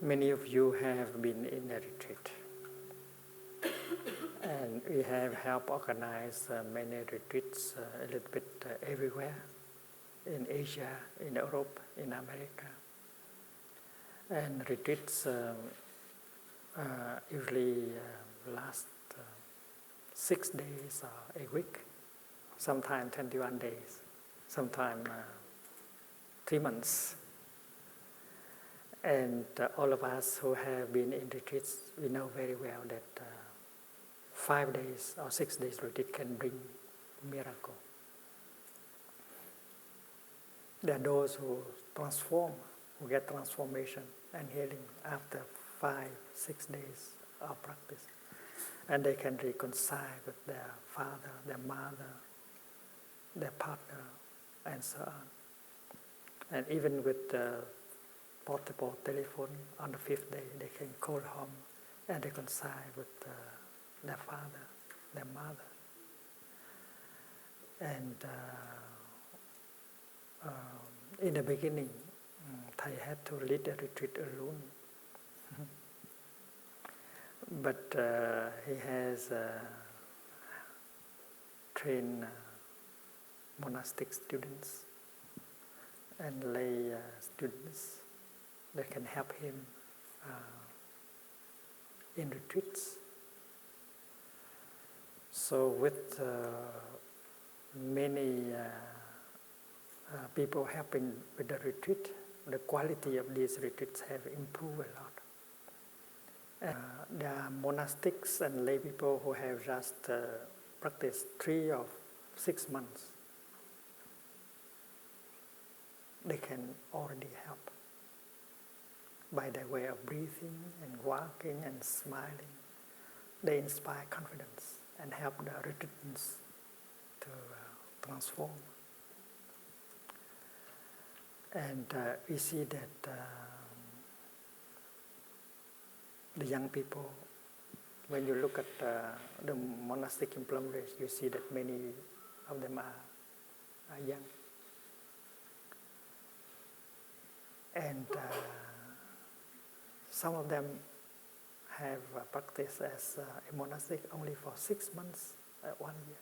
Many of you have been in a retreat, and we have helped organize many retreats a little bit everywhere, in Asia, in Europe, in America. And retreats usually last 6 days or a week, sometimes 21 days, sometimes 3 months. And all of us who have been in retreats, we know very well that 5 days or 6 days retreat can bring miracle. There are those who transform, who get transformation and healing after 5-6 days of practice. And they can reconcile with their father, their mother, their partner, and so on. And even with the portable telephone, on the 5th day, they can call home and reconcile with their father, their mother. And in the beginning, Thay had to lead a retreat alone. But he has trained monastic students and lay students that can help him in retreats. So with many people helping with the retreat, the quality of these retreats have improved a lot. There are monastics and lay people who have just practiced 3 or 6 months. They can already help by their way of breathing and walking and smiling. They inspire confidence and help the retreatants to transform. And we see that the young people, when you look at the monastic in Plum Village, you see that many of them are young. And some of them have practiced as a monastic only for 6 months, 1 year.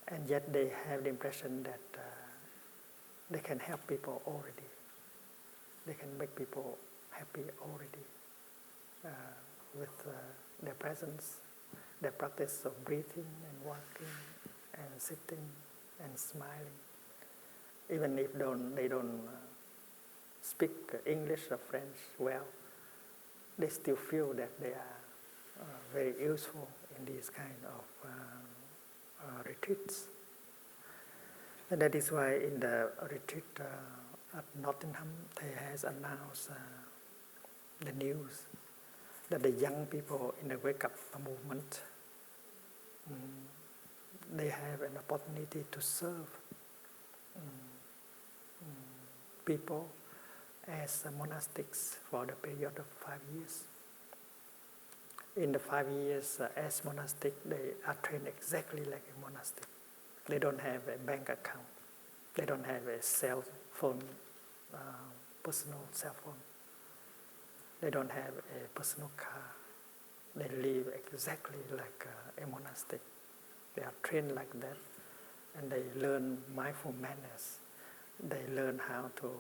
And yet they have the impression that they can help people already. They can make people happy already with their presence, their practice of breathing and walking and sitting and smiling. Even if they don't speak English or French well, they still feel that they are very useful in these kind of retreats. And that is why in the retreat at Nottingham, Thay has announced the news that the young people in the Wake Up movement, they have an opportunity to serve people as monastics for the period of 5 years. In the 5 years as monastic, they are trained exactly like a monastic. They don't have a bank account. They don't have a cell phone, personal cell phone. They don't have a personal car. They live exactly like a monastic. They are trained like that, and they learn mindful manners. They learn how to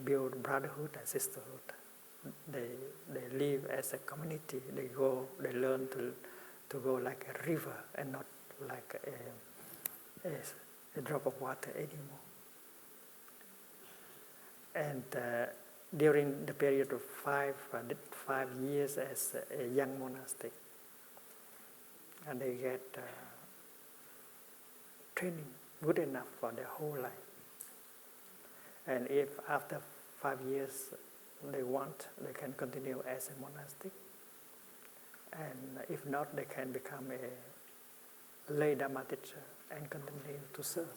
build brotherhood and sisterhood. They live as a community. They learn to go like a river and not like a drop of water anymore. And during the period of 5 years as a young monastic, and they get training good enough for their whole life. And if after 5 years they want, they can continue as a monastic. And if not, they can become a lay Dharma teacher and continue to serve.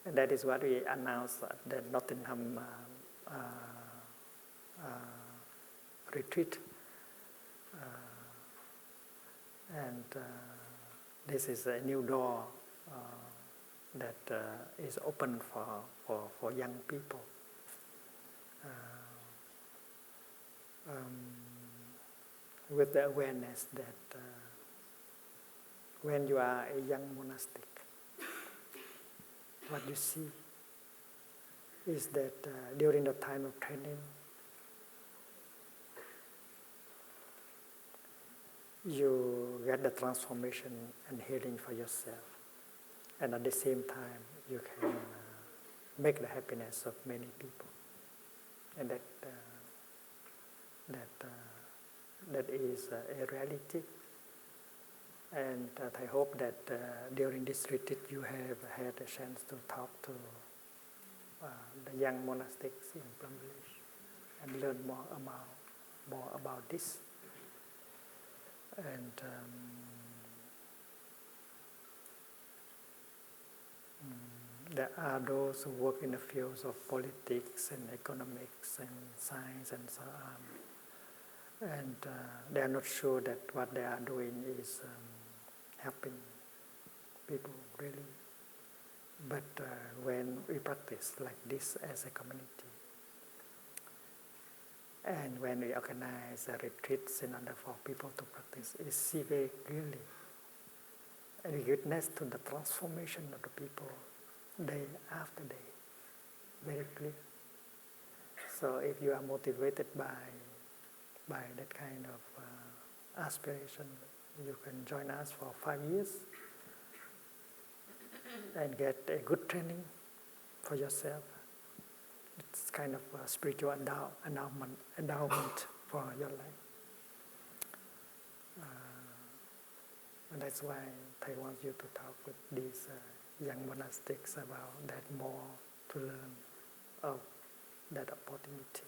And that is what we announced at the Nottingham retreat. And this is a new door that is open for young people. with the awareness that when you are a young monastic, what you see is that during the time of training, you get the transformation and healing for yourself. And at the same time, you can make the happiness of many people. And that is a reality. And I hope that during this retreat you have had a chance to talk to the young monastics in Plum Village and learn more about this. And there are those who work in the fields of politics and economics and science and so on. And they are not sure that what they are doing is helping people really. But when we practice like this as a community, and when we organize retreats in order for people to practice, we see very clearly and we witness to the transformation of the people day after day, very clear. So if you are motivated by that kind of aspiration, you can join us for 5 years and get a good training for yourself. It's kind of a spiritual endowment for your life. And that's why I want you to talk with these young monastics about that more, to learn of that opportunity.